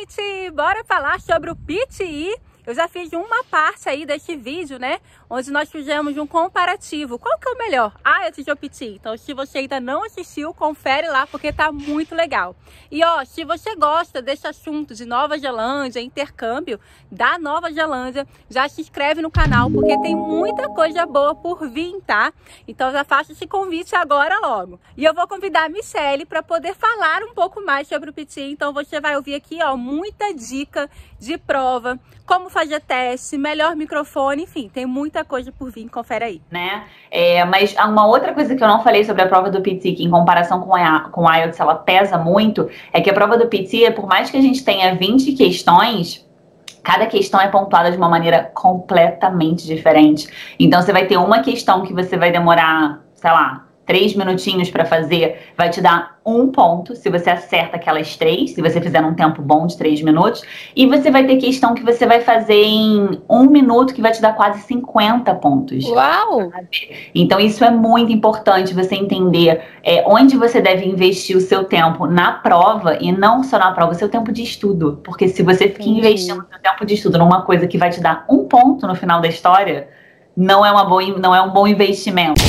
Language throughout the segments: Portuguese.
gente! Bora falar sobre o PTE. Eu já fiz uma parte aí deste vídeo, né? Onde nós fizemos um comparativo. Qual que é o melhor? IELTS ou PTE? Então, se você ainda não assistiu, confere lá, porque tá muito legal. E ó, se você gosta desse assunto de Nova Zelândia, intercâmbio da Nova Zelândia, já se inscreve no canal, porque tem muita coisa boa por vir, tá? Então, já faço esse convite agora logo. E eu vou convidar a Michelle para poder falar um pouco mais sobre o PTE. Então, você vai ouvir aqui, ó, muita dica de prova, como fazer teste, melhor microfone, enfim, tem muita coisa por vir, confere aí. Né? Mas uma outra coisa que eu não falei sobre a prova do PTE, que em comparação com a IELTS ela pesa muito, é que a prova do PTE, por mais que a gente tenha 20 questões, cada questão é pontuada de uma maneira completamente diferente. Então você vai ter uma questão que você vai demorar, sei lá, 3 minutinhos para fazer, vai te dar 1 ponto se você acerta aquelas 3, se você fizer num tempo bom de 3 minutos. E você vai ter questão que você vai fazer em 1 minuto, que vai te dar quase 50 pontos. Uau! Então isso é muito importante, você entender onde você deve investir o seu tempo na prova, e não só na prova, o seu tempo de estudo. Porque se você fica investindo o seu tempo de estudo numa coisa que vai te dar 1 ponto no final da história, não é um bom investimento.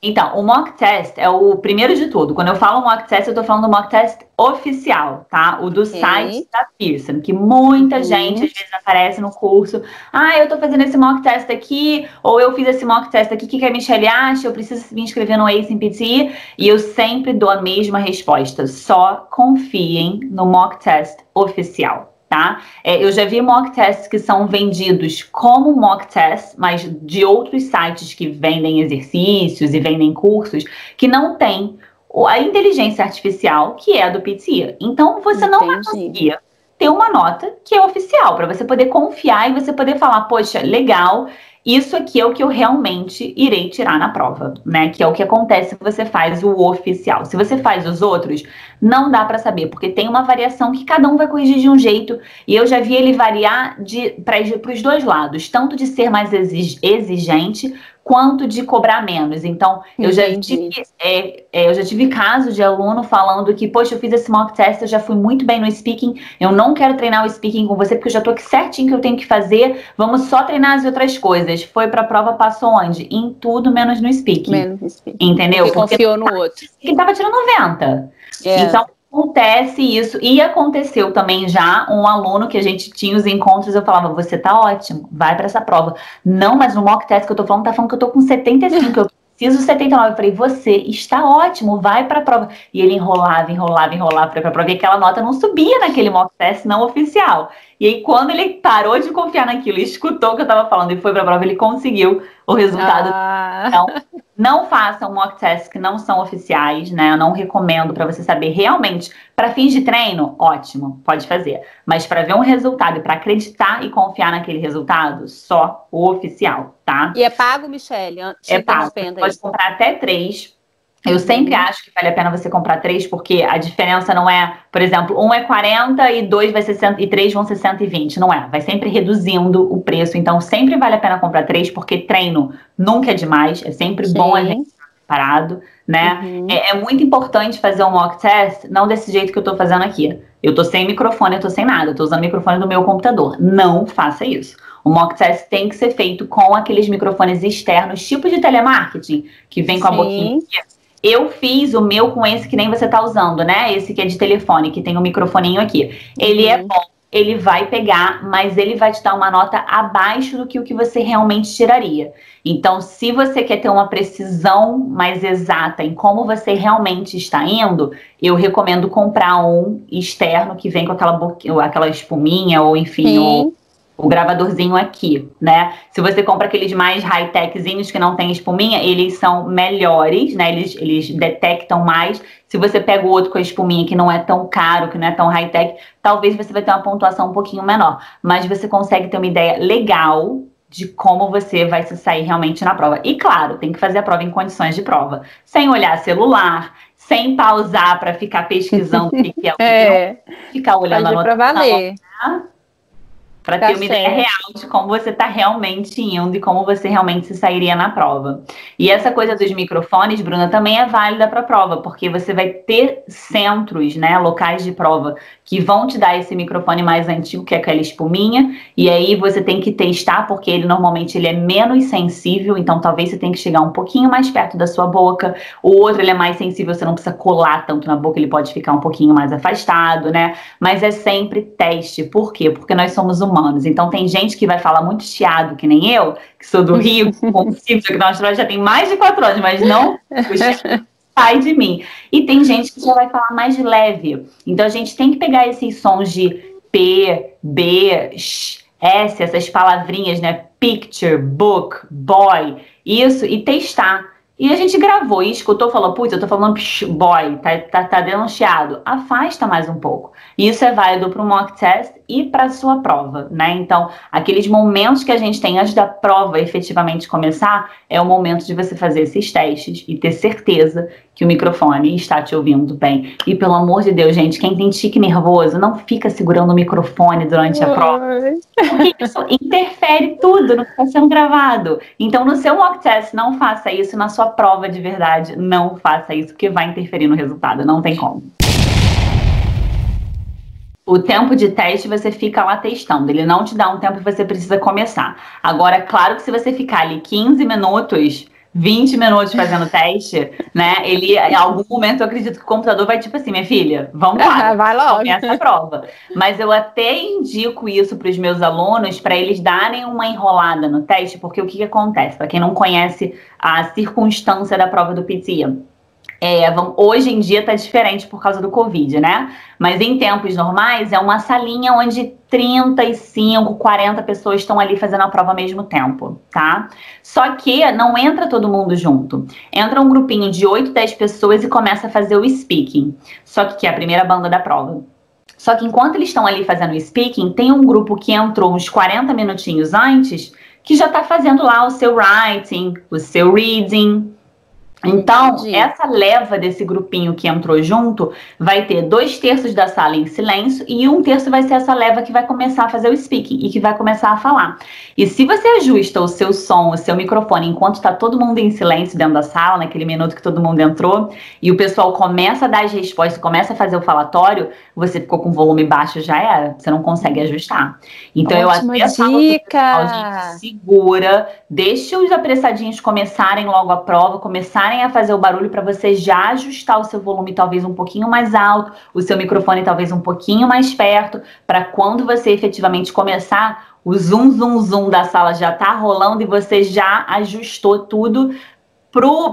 Então, o mock test é o primeiro de tudo. Quando eu falo mock test, eu tô falando do mock test oficial, tá? O do site da Pearson, que muita gente às vezes aparece no curso. Ah, eu tô fazendo esse mock test aqui, ou eu fiz esse mock test aqui, o que a Michelle acha? Eu preciso me inscrever no ACE em PTE? E eu sempre dou a mesma resposta. Só confiem no mock test oficial. Tá? Eu já vi mock tests que são vendidos como mock test, mas de outros sites que vendem exercícios e vendem cursos, que não tem a inteligência artificial, que é a do PTE. Então, você não vai conseguir ter uma nota que é oficial, para você poder confiar e você poder falar, poxa, legal, isso aqui é o que eu realmente irei tirar na prova, né? Que é o que acontece se você faz o oficial. Se você faz os outros, não dá para saber, porque tem uma variação que cada um vai corrigir de um jeito. E eu já vi ele variar para os dois lados, tanto de ser mais exigente, quanto de cobrar menos. Então, eu já tive caso de aluno falando que, poxa, eu fiz esse mock test, eu já fui muito bem no speaking, eu não quero treinar o speaking com você, porque eu já tô aqui certinho que eu tenho que fazer, vamos só treinar as outras coisas. Foi pra prova, passou onde? Em tudo, menos no speaking. Menos no speaking. Entendeu? Porque confiou no outro. Ele tava tirando 90. Então, acontece isso. E aconteceu também já um aluno que a gente tinha os encontros, eu falava, você tá ótimo, vai pra essa prova. Não, mas no mock test que eu tô falando, tá falando que eu tô com 75, eu preciso 79. Eu falei, você está ótimo, vai pra prova. E ele enrolava pra prova, e aquela nota não subia naquele mock test não oficial. E aí, quando ele parou de confiar naquilo e escutou o que eu tava falando e foi pra prova, ele conseguiu o resultado. Então, não façam mock tests que não são oficiais, né? Eu não recomendo, para você saber realmente. Para fins de treino, ótimo, pode fazer. Mas para ver um resultado e para acreditar e confiar naquele resultado, só o oficial, tá? E é pago, Michelle? É pago. Você pode comprar até 3. Eu sempre acho que vale a pena você comprar 3, porque a diferença não é, por exemplo, 1 é 40 e 2 vai ser 3 vão ser 120, não é? Vai sempre reduzindo o preço, então sempre vale a pena comprar 3, porque treino nunca é demais, é sempre bom a gente estar preparado, né? É muito importante fazer um mock test, não desse jeito que eu tô fazendo aqui. Eu tô sem microfone, eu tô sem nada, eu tô usando o microfone do meu computador. Não faça isso. O mock test tem que ser feito com aqueles microfones externos, tipo de telemarketing, que vem com a boquinha aqui. Eu fiz o meu com esse que nem você tá usando, né? Esse que é de telefone, que tem um microfoninho aqui. Ele é bom, ele vai pegar, mas ele vai te dar uma nota abaixo do que o que você realmente tiraria. Então, se você quer ter uma precisão mais exata em como você realmente está indo, eu recomendo comprar um externo que vem com aquela espuminha, ou enfim, o gravadorzinho aqui, né? Se você compra aqueles mais high-techzinhos que não tem espuminha, eles são melhores, né? Eles detectam mais. Se você pega o outro com a espuminha que não é tão caro, que não é tão high-tech, talvez você vai ter uma pontuação um pouquinho menor. Mas você consegue ter uma ideia legal de como você vai se sair realmente na prova. E claro, tem que fazer a prova em condições de prova. Sem olhar celular, sem pausar para ficar pesquisando o que é o que não. Ficar olhando a nota. Pra valer. para ter uma ideia real de como você está realmente indo e como você realmente se sairia na prova. E essa coisa dos microfones, Bruna, também é válida para a prova, porque você vai ter centros, né, locais de prova, que vão te dar esse microfone mais antigo, que é aquela espuminha, e aí você tem que testar, porque ele normalmente ele é menos sensível, então talvez você tenha que chegar um pouquinho mais perto da sua boca. O outro, ele é mais sensível, você não precisa colar tanto na boca, ele pode ficar um pouquinho mais afastado, né? Mas é sempre teste. Por quê? Porque nós somos humanos. Então tem gente que vai falar muito chiado, que nem eu, que sou do Rio, que na Austrália já tem mais de 4 anos, mas não sai de mim. E tem gente que já vai falar mais leve. Então a gente tem que pegar esses sons de P, B, Sh, S, essas palavrinhas, né? Picture, book, boy, isso, e testar. E a gente gravou e escutou, falou, putz, eu tô falando boy, tá dando um chiado. Afasta mais um pouco. Isso é válido para o mock test e para a sua prova, né? Então, aqueles momentos que a gente tem antes da prova efetivamente começar, é o momento de você fazer esses testes e ter certeza que o microfone está te ouvindo bem. E pelo amor de Deus, gente, quem tem tique nervoso, não fica segurando o microfone durante a prova. Porque isso interfere tudo no que está sendo gravado. Então, no seu mock test, não faça isso. Na sua prova de verdade, não faça isso, porque vai interferir no resultado. Não tem como. O tempo de teste você fica lá testando, ele não te dá um tempo que você precisa começar. Agora, claro que se você ficar ali 15 minutos, 20 minutos fazendo teste, né, ele, em algum momento eu acredito que o computador vai tipo assim, minha filha, vamos lá, vai logo. Começa a prova. Mas eu até indico isso para os meus alunos, para eles darem uma enrolada no teste, porque o que acontece? Para quem não conhece a circunstância da prova do PTE, hoje em dia tá diferente por causa do Covid, né? Mas em tempos normais é uma salinha onde 35, 40 pessoas estão ali fazendo a prova ao mesmo tempo, tá? Só que não entra todo mundo junto. Entra um grupinho de 8, 10 pessoas e começa a fazer o speaking. Só que é a primeira banda da prova. Só que enquanto eles estão ali fazendo o speaking, tem um grupo que entrou uns 40 minutinhos antes que já tá fazendo lá o seu writing, o seu reading. Então, essa leva desse grupinho que entrou junto vai ter 2/3 da sala em silêncio e 1/3 vai ser essa leva que vai começar a fazer o speaking e que vai começar a falar. E se você ajusta o seu som, o seu microfone, enquanto está todo mundo em silêncio dentro da sala, naquele minuto que todo mundo entrou, e o pessoal começa a dar as respostas, começa a fazer o falatório, você ficou com volume baixo, já era, você não consegue ajustar. Então, ótima eu até falo dica. gente, segura, deixa os apressadinhos começarem logo a prova, começarem a fazer o barulho para você já ajustar o seu volume talvez um pouquinho mais alto, o seu microfone talvez um pouquinho mais perto, para quando você efetivamente começar, o zoom, zoom, zoom da sala já tá rolando e você já ajustou tudo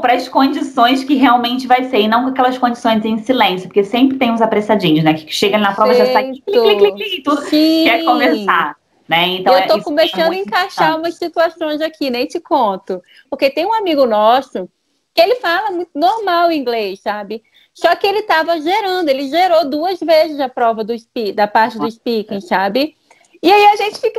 para as condições que realmente vai ser, e não com aquelas condições em silêncio, porque sempre tem uns apressadinhos, né, que chega na prova já sai clic, tudo quer começar. Né? Então, eu tô começando a encaixar umas situações aqui, nem te conto. Porque tem um amigo nosso que ele fala muito normal inglês, sabe? Só que ele tava gerando, ele gerou 2 vezes a prova da parte do speaking, sabe? E aí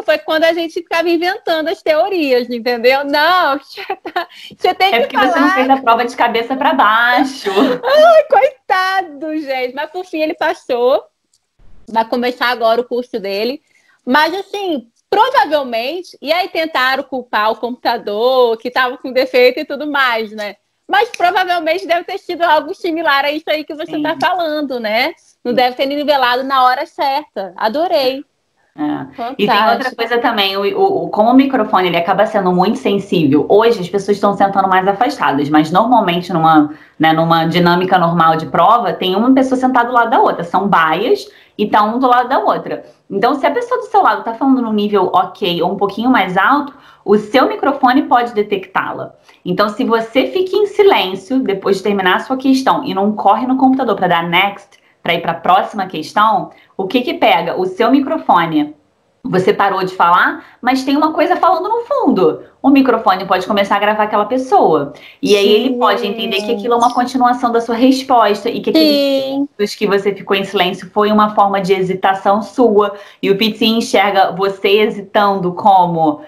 foi quando a gente ficava inventando as teorias, entendeu? Não, você tem que porque você não fez a prova de cabeça para baixo. Ai, coitado, gente. Mas por fim ele passou. Vai começar agora o curso dele. Mas assim, provavelmente, e aí tentaram culpar o computador, que estava com defeito e tudo mais, né? Mas provavelmente deve ter sido algo similar a isso aí que você está falando, né? Não deve ter nivelado na hora certa. Adorei. E tem outra coisa também, como o microfone ele acaba sendo muito sensível, hoje as pessoas estão sentando mais afastadas, mas normalmente numa dinâmica normal de prova, tem uma pessoa sentada do lado da outra, são baias e tá um do lado da outra. Então, se a pessoa do seu lado tá falando num nível ok ou um pouquinho mais alto, o seu microfone pode detectá-la. Então, se você fica em silêncio depois de terminar a sua questão e não corre no computador para dar next, para ir para a próxima questão, o que pega? O seu microfone, você parou de falar, mas tem uma coisa falando no fundo. O microfone pode começar a gravar aquela pessoa. E aí ele pode entender que aquilo é uma continuação da sua resposta e que aqueles segundos que você ficou em silêncio foi uma forma de hesitação sua. E o PT enxerga você hesitando como...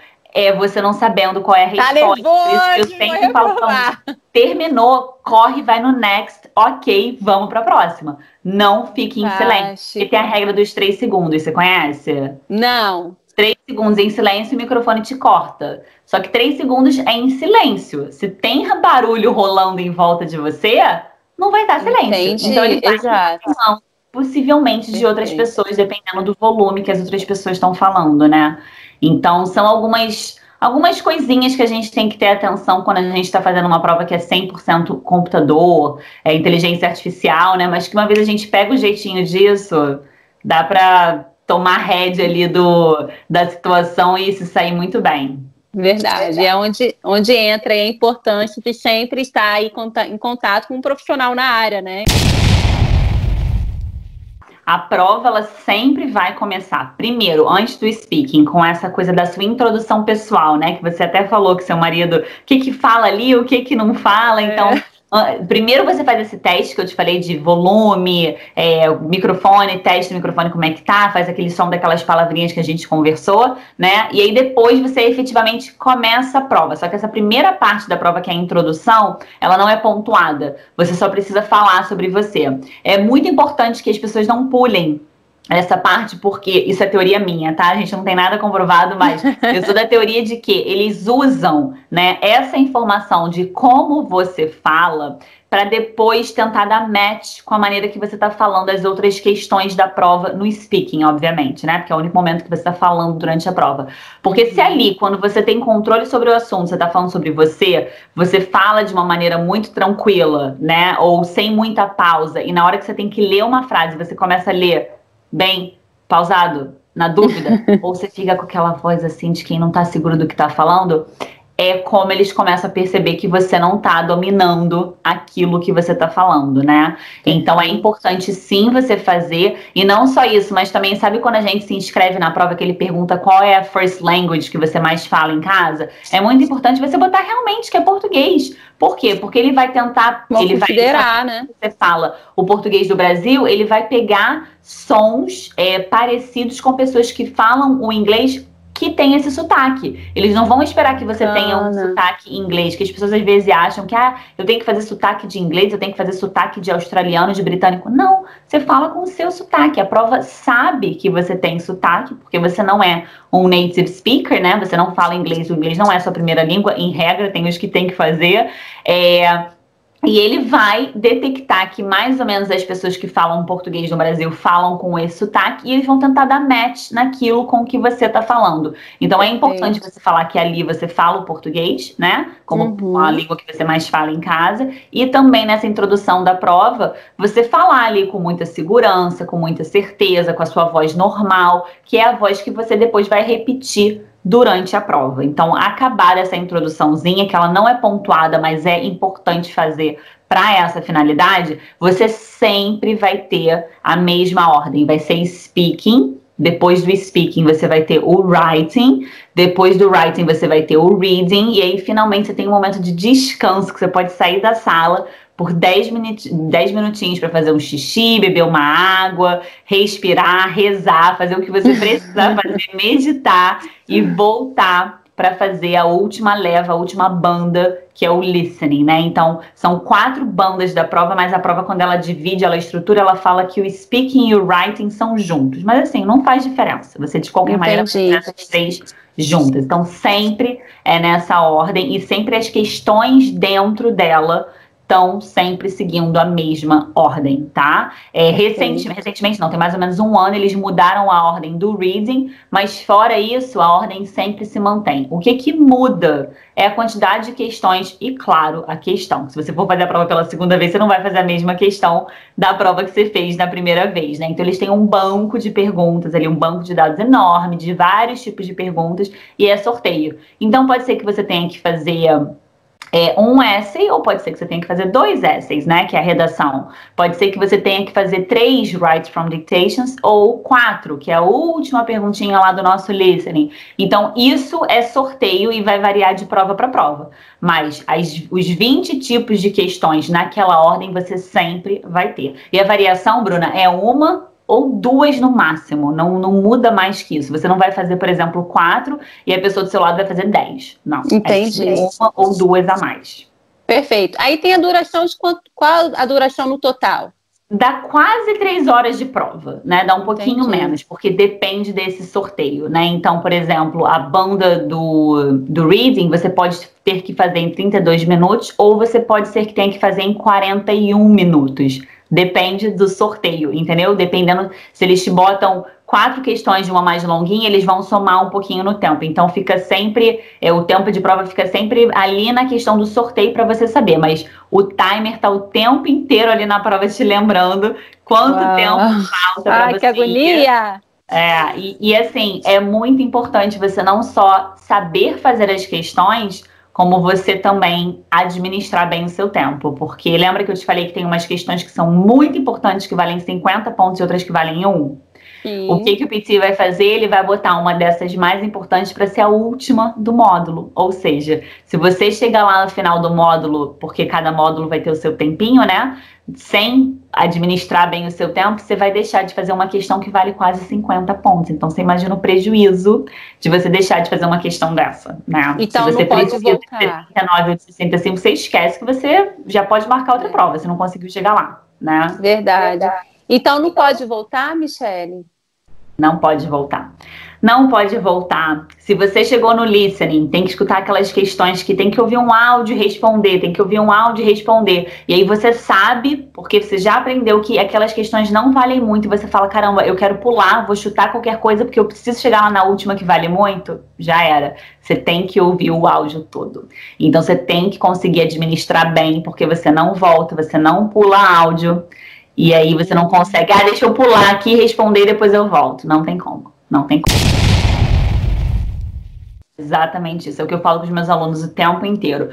você não sabendo qual é a resposta. Por isso que eu sempre falo, terminou, corre, vai no next, ok, vamos pra próxima. Não fique em silêncio. E tem a regra dos 3 segundos, você conhece? Não. 3 segundos em silêncio, o microfone te corta. Só que 3 segundos é em silêncio. Se tem barulho rolando em volta de você, não vai estar silêncio. Entendi, então ele vai exato. possivelmente de outras pessoas, dependendo do volume que as outras pessoas estão falando, né? Então, são algumas coisinhas que a gente tem que ter atenção quando a gente está fazendo uma prova que é 100% computador, inteligência artificial, né? Mas que uma vez a gente pega o jeitinho disso, dá para tomar rédea ali da situação e se sair muito bem. Verdade, é onde entra e é importante de sempre estar aí em contato com um profissional na área, né? A prova, ela sempre vai começar, primeiro, antes do speaking, com essa coisa da sua introdução pessoal, né? Que você até falou que seu marido, o que fala ali, o que não fala. Então, primeiro você faz esse teste que eu te falei de volume, microfone, teste do microfone como é que tá, faz aquele som daquelas palavrinhas que a gente conversou, né? E aí depois você efetivamente começa a prova. Só que essa primeira parte da prova, que é a introdução, ela não é pontuada. Você só precisa falar sobre você. É muito importante que as pessoas não pulem essa parte, porque isso é teoria minha, tá? A gente não tem nada comprovado, mas eu sou da teoria de que eles usam, né, essa informação de como você fala para depois tentar dar match com a maneira que você tá falando as outras questões da prova no speaking, obviamente, né? Porque é o único momento que você tá falando durante a prova. Porque se ali, quando você tem controle sobre o assunto, você tá falando sobre você fala de uma maneira muito tranquila, né? Ou sem muita pausa, e na hora que você tem que ler uma frase, você começa a ler bem pausado, na dúvida, ou você fica com aquela voz assim de quem não tá seguro do que tá falando, é como eles começam a perceber que você não tá dominando aquilo que você tá falando, né? Então é importante sim você fazer, e não só isso, mas também, sabe quando a gente se inscreve na prova que ele pergunta qual é a first language que você mais fala em casa? É muito importante você botar realmente que é português. Por quê? Porque ele vai tentar... ele considerar, né? Você fala o português do Brasil, ele vai pegar sons parecidos com pessoas que falam o inglês que tem esse sotaque. Eles não vão esperar que você tenha um sotaque em inglês, que as pessoas às vezes acham que eu tenho que fazer sotaque de inglês, eu tenho que fazer sotaque de australiano, de britânico. Não, você fala com o seu sotaque. A prova sabe que você tem sotaque, porque você não é um native speaker, né? Você não fala inglês, o inglês não é sua primeira língua, em regra, tem os que tem que fazer. E ele vai detectar que mais ou menos as pessoas que falam português no Brasil falam com esse sotaque, e eles vão tentar dar match naquilo com que você tá falando. Então é importante você falar que ali você fala o português, né? Como a língua que você mais fala em casa. E também nessa introdução da prova, você falar ali com muita segurança, com muita certeza, com a sua voz normal, que é a voz que você depois vai repetir durante a prova. Então, acabar essa introduçãozinha, que ela não é pontuada, mas é importante fazer para essa finalidade, você sempre vai ter a mesma ordem. Vai ser speaking, depois do speaking você vai ter o writing, depois do writing você vai ter o reading, e aí finalmente você tem um momento de descanso, que você pode sair da sala por 10 minutinhos para fazer um xixi, beber uma água, respirar, rezar, fazer o que você precisar fazer, meditar e voltar para fazer a última leva, a última banda, que é o listening, né? Então, são 4 bandas da prova, mas a prova, quando ela divide, ela estrutura, ela fala que o speaking e o writing são juntos. Mas assim, não faz diferença. Você, de qualquer maneira, faz essas 3 juntas. Então, sempre é nessa ordem, e sempre as questões dentro dela estão sempre seguindo a mesma ordem, tá? Recentemente, não, tem mais ou menos um ano, eles mudaram a ordem do reading, mas fora isso, a ordem sempre se mantém. O que muda é a quantidade de questões e, claro, a questão. Se você for fazer a prova pela segunda vez, você não vai fazer a mesma questão da prova que você fez na primeira vez, né? Então, eles têm um banco de perguntas ali, um banco de dados enorme, de vários tipos de perguntas, e é sorteio. Então, pode ser que você tenha que fazer um essay, ou pode ser que você tenha que fazer 2 essays, né, que é a redação. Pode ser que você tenha que fazer 3 write from dictations, ou 4, que é a última perguntinha lá do nosso listening. Então, isso é sorteio e vai variar de prova para prova. Mas os 20 tipos de questões naquela ordem você sempre vai ter. E a variação, Bruna, é uma ou 2 no máximo, não muda mais que isso. Você não vai fazer, por exemplo, 4 e a pessoa do seu lado vai fazer 10. Não, entendi. É uma ou 2 a mais. Perfeito. Aí tem a duração de qual a duração no total? Dá quase 3 horas de prova, né? Dá um pouquinho menos, porque depende desse sorteio, né? Então, por exemplo, a banda do reading, você pode ter que fazer em 32 minutos, ou você pode ser que tenha que fazer em 41 minutos. Depende do sorteio, entendeu? Dependendo, se eles te botam 4 questões de uma mais longuinha, eles vão somar um pouquinho no tempo. Então fica sempre, o tempo de prova fica sempre ali na questão do sorteio para você saber. Mas o timer tá o tempo inteiro ali na prova te lembrando quanto tempo falta para você. Que agonia! E assim, é muito importante você não só saber fazer as questões, como você também administrar bem o seu tempo. Porque lembra que eu te falei que tem umas questões que são muito importantes, que valem 50 pontos e outras que valem 1? Sim. O que o PT vai fazer? Ele vai botar uma dessas mais importantes para ser a última do módulo. Ou seja, se você chegar lá no final do módulo, porque cada módulo vai ter o seu tempinho, né? Sem administrar bem o seu tempo, você vai deixar de fazer uma questão que vale quase 50 pontos. Então, você imagina o prejuízo de você deixar de fazer uma questão dessa, né? Então, se você não pode voltar. 39 ou 65, você esquece que você já pode marcar outra prova, você não conseguiu chegar lá, né? Verdade. Então, não pode voltar, Michele? Não pode voltar. Não pode voltar. Se você chegou no listening, tem que escutar aquelas questões que tem que ouvir um áudio e responder, tem que ouvir um áudio e responder. E aí você sabe, porque você já aprendeu que aquelas questões não valem muito, e você fala, caramba, eu quero pular, vou chutar qualquer coisa, porque eu preciso chegar lá na última que vale muito. Já era. Você tem que ouvir o áudio todo. Então você tem que conseguir administrar bem, porque você não volta, você não pula áudio. E aí você não consegue, deixa eu pular aqui, responder e depois eu volto. Não tem como, não tem como. Exatamente isso, é o que eu falo com os meus alunos o tempo inteiro.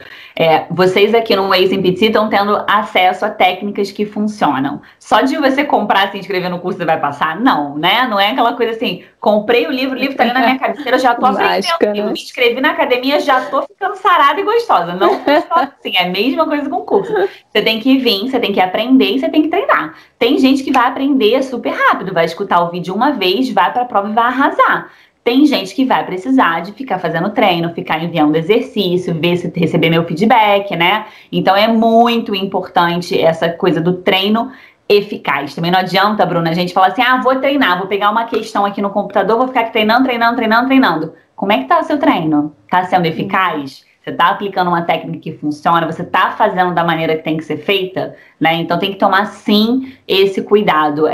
Vocês aqui no Ace PT estão tendo acesso a técnicas que funcionam. Só de você comprar, se inscrever no curso, você vai passar? Não, né? Não é aquela coisa assim, comprei o livro tá ali na minha cabeceira, já tô aprendendo. Me inscrevi na academia, já tô ficando sarada e gostosa. Não funciona assim, é a mesma coisa com o curso. Você tem que vir, você tem que aprender e você tem que treinar. Tem gente que vai aprender super rápido, vai escutar o vídeo uma vez, vai pra prova e vai arrasar. Tem gente que vai precisar de ficar fazendo treino, ficar enviando exercício, ver se receber meu feedback, né? Então é muito importante essa coisa do treino eficaz. Também não adianta, Bruna, a gente falar assim, vou treinar, vou pegar uma questão aqui no computador, vou ficar aqui treinando. Como é que tá o seu treino? Tá sendo eficaz? Você tá aplicando uma técnica que funciona? Você tá fazendo da maneira que tem que ser feita? Né? Então tem que tomar, sim, esse cuidado.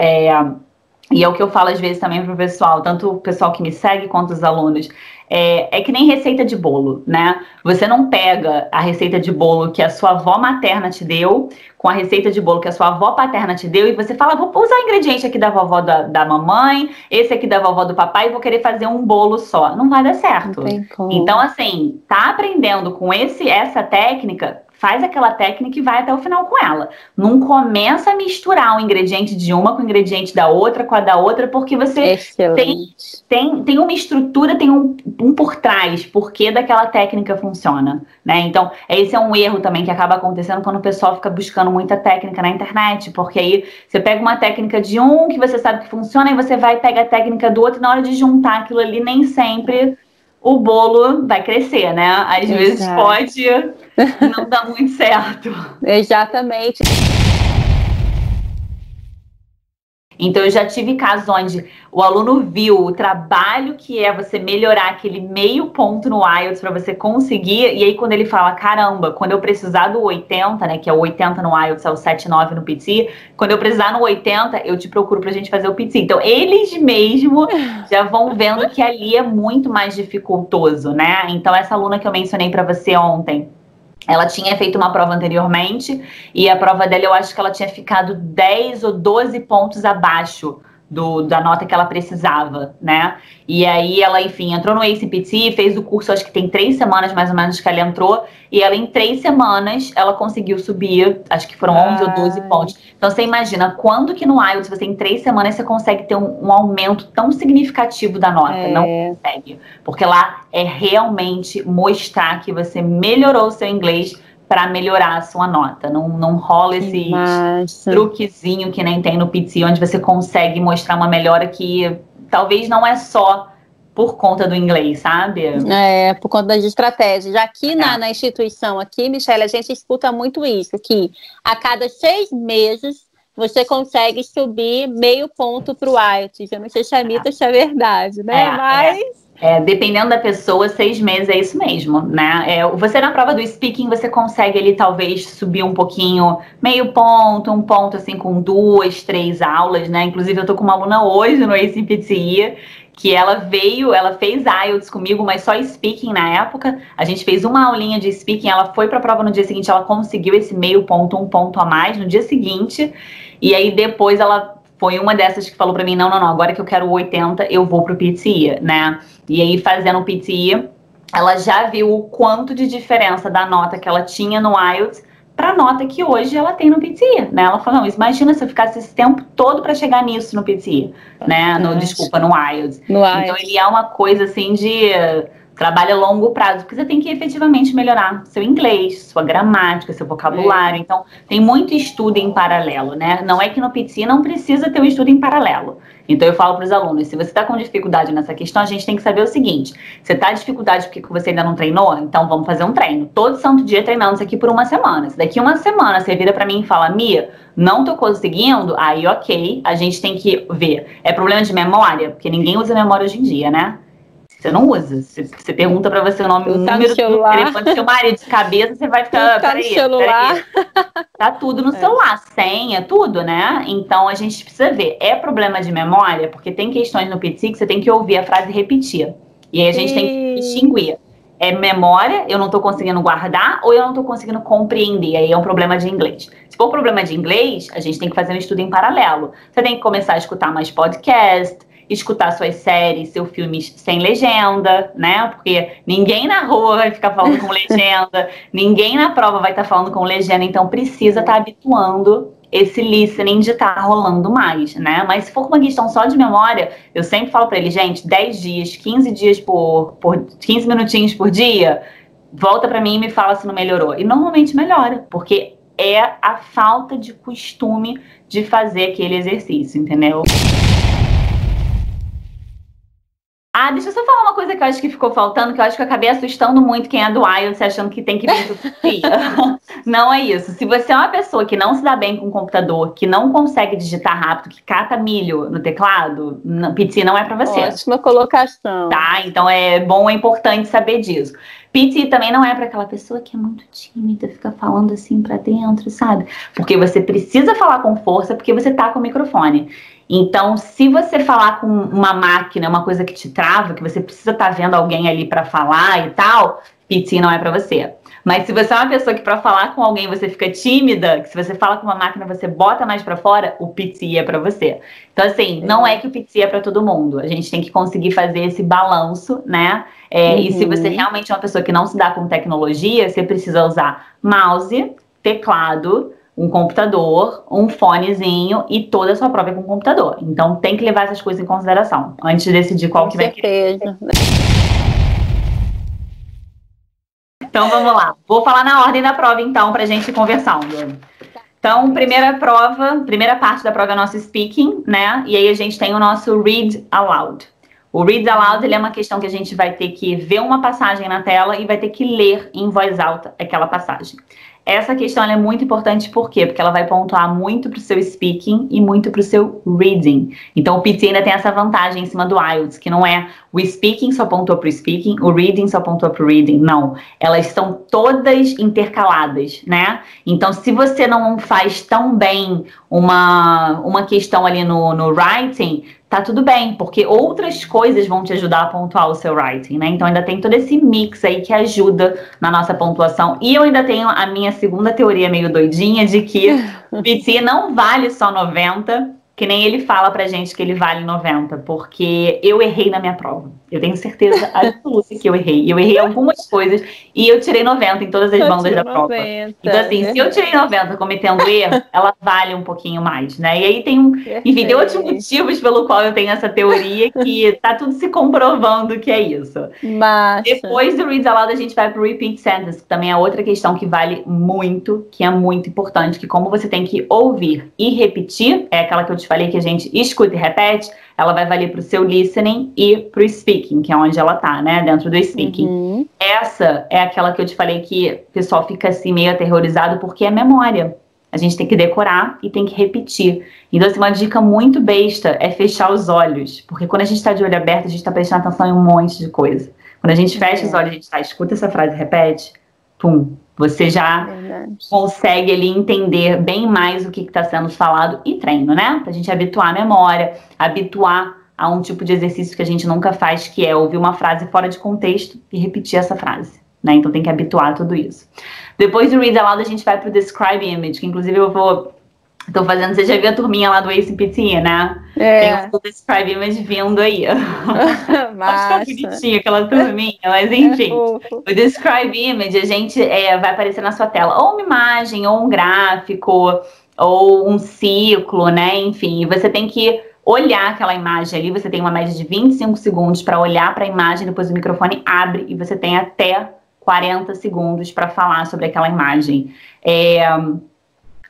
E é o que eu falo às vezes também pro pessoal, tanto o pessoal que me segue quanto os alunos, é que nem receita de bolo, né? Você não pega a receita de bolo que a sua avó materna te deu com a receita de bolo que a sua avó paterna te deu e você fala, vou usar o ingrediente aqui da vovó da mamãe, esse aqui da vovó do papai e vou querer fazer um bolo só. Não vai dar certo. Então, assim, tá aprendendo com essa técnica, faz aquela técnica e vai até o final com ela. Não começa a misturar o ingrediente de uma com o ingrediente da outra, com a da outra, porque você tem uma estrutura, tem um por trás, porque daquela técnica funciona, né? Então, esse é um erro também que acaba acontecendo quando o pessoal fica buscando muita técnica na internet, porque aí você pega uma técnica de um que você sabe que funciona e você vai pegar a técnica do outro e na hora de juntar aquilo ali, nem sempre o bolo vai crescer, né? Às vezes pode não dar muito certo. Exatamente. Então, eu já tive casos onde o aluno viu o trabalho que é você melhorar aquele meio ponto no IELTS para você conseguir, e aí quando ele fala, caramba, quando eu precisar do 80, né, que é o 80 no IELTS, é o 7,9 no PT, quando eu precisar no 80, eu te procuro pra gente fazer o PT. Então, eles mesmo já vão vendo que ali é muito mais dificultoso, né? Então, essa aluna que eu mencionei para você ontem, ela tinha feito uma prova anteriormente e a prova dela, eu acho que ela tinha ficado 10 ou 12 pontos abaixo da nota que ela precisava, né? E aí ela, enfim, entrou no Ace PT, fez o curso, acho que tem 3 semanas mais ou menos que ela entrou, e ela em 3 semanas, ela conseguiu subir, acho que foram 11 ou 12 pontos. Então você imagina, quando que no IELTS você em 3 semanas você consegue ter um aumento tão significativo da nota? Não consegue, porque lá é realmente mostrar que você melhorou o seu inglês para melhorar a sua nota. Não rola esse truquezinho que nem tem no PT, onde você consegue mostrar uma melhora que talvez não é só por conta do inglês, sabe? Por conta das estratégias. Aqui na instituição, aqui, Michele, a gente escuta muito isso, que a cada 6 meses você consegue subir meio ponto para o IELTS. Eu não sei se é mito ou se é verdade, né? Mas... dependendo da pessoa, 6 meses é isso mesmo, né? Você na prova do speaking, você consegue ali talvez subir um pouquinho, meio ponto, um ponto assim com 2, 3 aulas, né? Inclusive eu tô com uma aluna hoje no ACPTE, que ela fez IELTS comigo, mas só speaking na época. A gente fez uma aulinha de speaking, ela foi pra prova no dia seguinte, ela conseguiu esse meio ponto, um ponto a mais no dia seguinte, e aí depois ela... Foi uma dessas que falou pra mim, não, agora que eu quero 80, eu vou pro PTE, né? E aí, fazendo o PTE, ela já viu o quanto de diferença da nota que ela tinha no IELTS pra nota que hoje ela tem no PTE, né? Ela falou, não, imagina se eu ficasse esse tempo todo pra chegar nisso no PTE, né? Desculpa, no IELTS. Então, ele é uma coisa, assim, de... trabalho a longo prazo, porque você tem que efetivamente melhorar seu inglês, sua gramática, seu vocabulário. Então, tem muito estudo em paralelo, né? Não é que no PTE não precisa ter um estudo em paralelo. Então, eu falo para os alunos, se você está com dificuldade nessa questão, a gente tem que saber o seguinte, você está com dificuldade porque você ainda não treinou? Então, vamos fazer um treino. Todo santo dia treinando isso aqui por uma semana. Se daqui uma semana você vira para mim e fala, Mia, não tô conseguindo, aí ok, a gente tem que ver. É problema de memória? Porque ninguém usa memória hoje em dia, né? Você não usa. Você pergunta pra você o nome, o número do telefone do seu marido de cabeça, você vai ficar, peraí. Tá tudo no celular, senha, tudo, né? Então, a gente precisa ver. É problema de memória? Porque tem questões no PTE que você tem que ouvir a frase e repetir. E aí, a gente tem que distinguir. É memória, eu não tô conseguindo guardar, ou eu não tô conseguindo compreender. Aí é um problema de inglês. Se for um problema de inglês, a gente tem que fazer um estudo em paralelo. Você tem que começar a escutar mais podcast, escutar suas séries, seus filmes sem legenda, né? Porque ninguém na rua vai ficar falando com legenda, ninguém na prova vai estar falando com legenda, então precisa estar habituando esse listening de estar rolando mais, né? Mas se for uma questão só de memória, eu sempre falo pra ele, gente, 10 dias, 15 dias por 15 minutinhos por dia, volta pra mim e me fala se não melhorou. E normalmente melhora, porque é a falta de costume de fazer aquele exercício, entendeu? Deixa eu só falar uma coisa que eu acho que ficou faltando, que eu acho que eu acabei assustando muito quem é do IELTS, achando que tem que vir do PTE. Não é isso. Se você é uma pessoa que não se dá bem com o computador, que não consegue digitar rápido, que cata milho no teclado, PTE não é pra você. Ótima colocação. Tá? Então é importante saber disso. PTE também não é para aquela pessoa que é muito tímida, fica falando assim pra dentro, sabe? Porque você precisa falar com força, porque você tá com o microfone. Então, se você falar com uma máquina, uma coisa que te trava, que você precisa estar vendo alguém ali para falar e tal, PTE não é para você. Mas se você é uma pessoa que para falar com alguém você fica tímida, que se você fala com uma máquina você bota mais para fora, o PTE é para você. Então, assim, não é que o PTE é para todo mundo. A gente tem que conseguir fazer esse balanço, né? E se você realmente é uma pessoa que não se dá com tecnologia, você precisa usar mouse, teclado, um computador, um fonezinho e toda a sua prova é com computador. Então tem que levar essas coisas em consideração antes de decidir qual que vai querer. Então vamos lá. Vou falar na ordem da prova então pra gente ir conversando. Então, primeira parte da prova é o nosso speaking, né? E aí a gente tem o nosso read aloud. O read aloud, ele é uma questão que a gente vai ter que ver uma passagem na tela e vai ter que ler em voz alta aquela passagem. Essa questão ela é muito importante, por quê? Porque ela vai pontuar muito pro seu speaking e muito pro seu reading. Então, o PTE ainda tem essa vantagem em cima do IELTS, que não é o speaking só pontua pro speaking, o reading só pontua pro reading. Não. Elas estão todas intercaladas, né? Então, se você não faz tão bem uma questão ali no writing, tá tudo bem, porque outras coisas vão te ajudar a pontuar o seu writing, né? Então ainda tem todo esse mix aí que ajuda na nossa pontuação. E eu ainda tenho a minha segunda teoria meio doidinha de que o PTE não vale só 90, que nem ele fala pra gente que ele vale 90, porque eu errei na minha prova. Eu tenho certeza absoluta que eu errei. Eu errei algumas coisas e eu tirei 90 em todas as bandas da prova. 90, então, assim, se eu tirei 90 cometendo erro, ela vale um pouquinho mais, né? E aí tem enfim, tem outros motivos pelo qual eu tenho essa teoria que tá tudo se comprovando que é isso. Massa. Depois do read aloud, a gente vai pro repeat sentence, que também é outra questão que vale muito, que é muito importante, que como você tem que ouvir e repetir, é aquela que eu te falei que a gente escuta e repete, ela vai valer pro seu listening e pro speaking, que é onde ela tá, né? Dentro do speaking. Essa é aquela que eu te falei que o pessoal fica assim meio aterrorizado porque é memória. a gente tem que decorar e tem que repetir. Então, assim, uma dica muito besta é fechar os olhos, porque quando a gente está de olho aberto, a gente está prestando atenção em um monte de coisa. Quando a gente fecha os olhos, a gente escuta essa frase, repete, pum, você já consegue ali entender bem mais o que está sendo falado e treino, né? Pra gente habituar a memória, habituar a um tipo de exercício que a gente nunca faz, que é ouvir uma frase fora de contexto e repetir essa frase, né? Então tem que habituar a tudo isso. Depois do Read Aloud, a gente vai pro Describe Image, que inclusive tô fazendo, você já viu a turminha lá do Ace PT, né? Tem o Describe Image vindo aí. Acho que é bonitinho aquela turminha, mas enfim. O Describe Image, a gente vai aparecer na sua tela ou uma imagem, ou um gráfico, ou um ciclo, né? Enfim, você tem que olhar aquela imagem ali, você tem uma média de 25 segundos para olhar para a imagem, depois o microfone abre e você tem até 40 segundos para falar sobre aquela imagem.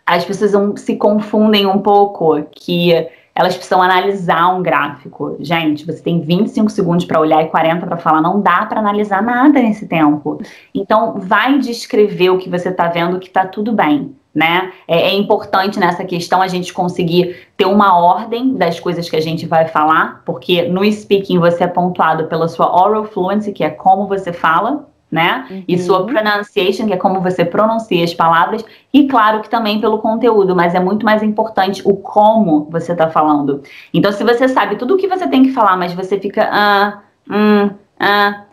As pessoas se confundem um pouco que elas precisam analisar um gráfico. Gente, você tem 25 segundos para olhar e 40 para falar, não dá para analisar nada nesse tempo. Então, vai descrever o que você está vendo, que está tudo bem, né? É importante nessa questão a gente conseguir ter uma ordem das coisas que a gente vai falar, porque no speaking você é pontuado pela sua oral fluency, que é como você fala, né? E sua pronunciation, que é como você pronuncia as palavras, e claro que também pelo conteúdo, mas é muito mais importante o como você tá falando. Então, se você sabe tudo o que você tem que falar, mas você fica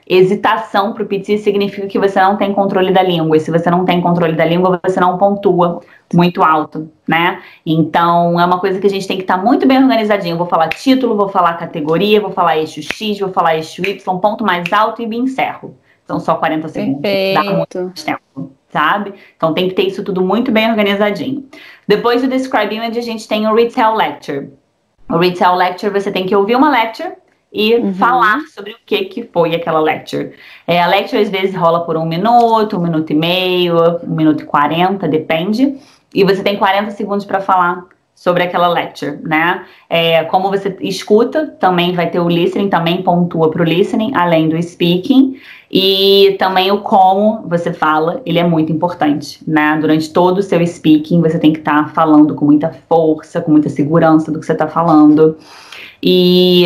hesitação pro PT significa que você não tem controle da língua, e se você não tem controle da língua, você não pontua muito alto, né? Então, é uma coisa que a gente tem que estar muito bem organizadinho. Eu vou falar título, vou falar categoria, vou falar eixo X, vou falar eixo Y, ponto mais alto e me encerro. São só 40 segundos. Dá muito mais tempo, sabe? Então tem que ter isso tudo muito bem organizadinho. Depois do Describe Image, a gente tem o Retell Lecture. O Retell Lecture, você tem que ouvir uma lecture e falar sobre o que foi aquela lecture. A lecture às vezes rola por 1 minuto e meio, 1 minuto e 40, depende. E você tem 40 segundos para falar sobre aquela lecture, né? Como você escuta, também vai ter o listening, também pontua para o listening, além do speaking. E também o como você fala, ele é muito importante, né? Durante todo o seu speaking, você tem que estar falando com muita força, com muita segurança do que você está falando. E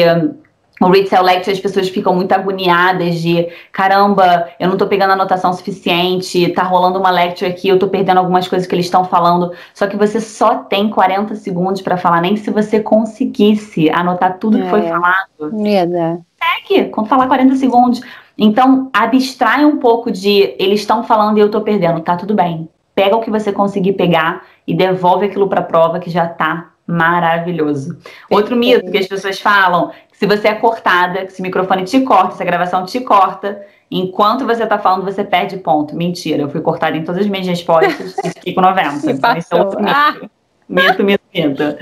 o Retell Lecture, as pessoas ficam muito agoniadas de caramba, eu não tô pegando anotação suficiente, tá rolando uma lecture aqui, eu tô perdendo algumas coisas que eles estão falando, só que você só tem 40 segundos para falar, nem se você conseguisse anotar tudo que foi falado. Consegue, quando falar 40 segundos. Então, abstrai um pouco de eles estão falando e eu tô perdendo, tá tudo bem. Pega o que você conseguir pegar e devolve aquilo pra prova que já tá maravilhoso. Outro mito que as pessoas falam, se você é cortada, se o microfone te corta, se a gravação te corta, enquanto você tá falando, você perde ponto. Mentira, eu fui cortada em todas as minhas respostas e fiquei com 90. Então, esse é outro mito. Mito.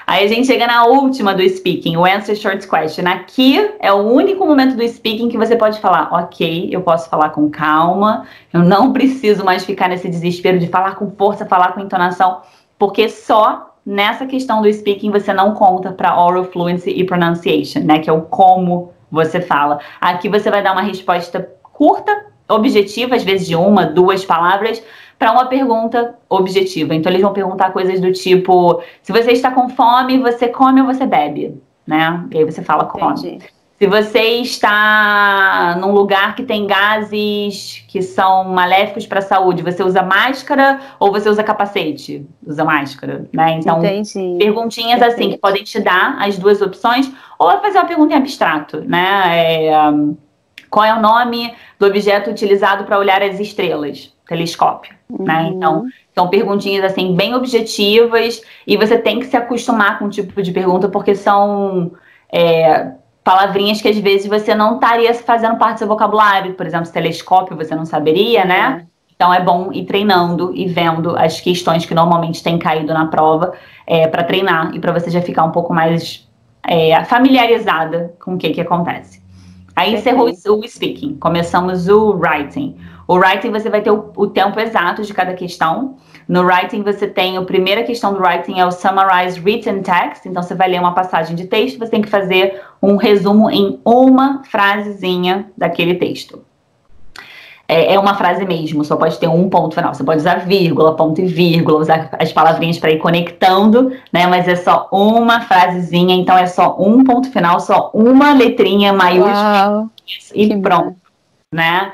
Aí a gente chega na última do speaking, o Answer Short Question. Aqui é o único momento do speaking que você pode falar, ok, eu posso falar com calma, eu não preciso mais ficar nesse desespero de falar com força, falar com entonação, porque só nessa questão do speaking você não conta para oral fluency e pronunciation, né, que é o como você fala. Aqui você vai dar uma resposta curta, objetiva, às vezes de 1, 2 palavras, para uma pergunta objetiva. Então eles vão perguntar coisas do tipo, se você está com fome, você come ou você bebe, né? E aí você fala come. Se você está num lugar que tem gases que são maléficos para a saúde, você usa máscara ou você usa capacete? Usa máscara, né? Então, perguntinhas assim que podem te dar as duas opções, ou fazer uma pergunta em abstrato, né? Qual é o nome do objeto utilizado para olhar as estrelas? Telescópio, né? Então, são perguntinhas assim bem objetivas e você tem que se acostumar com o tipo de pergunta porque são palavrinhas que às vezes você não estaria fazendo parte do seu vocabulário. Por exemplo, telescópio você não saberia, né? Então é bom ir treinando e vendo as questões que normalmente têm caído na prova para treinar e para você já ficar um pouco mais familiarizada com o que acontece. Aí encerrou o speaking, começamos o writing. O writing você vai ter o tempo exato de cada questão. No writing você tem, a primeira questão do writing é o Summarize Written Text. Então você vai ler uma passagem de texto, você tem que fazer um resumo em uma frasezinha daquele texto. é uma frase mesmo, só pode ter um ponto final. Você pode usar vírgula, ponto e vírgula, usar as palavrinhas para ir conectando, né? Mas é só uma frasezinha, então é só um ponto final, só uma letrinha maiúscula e pronto, né?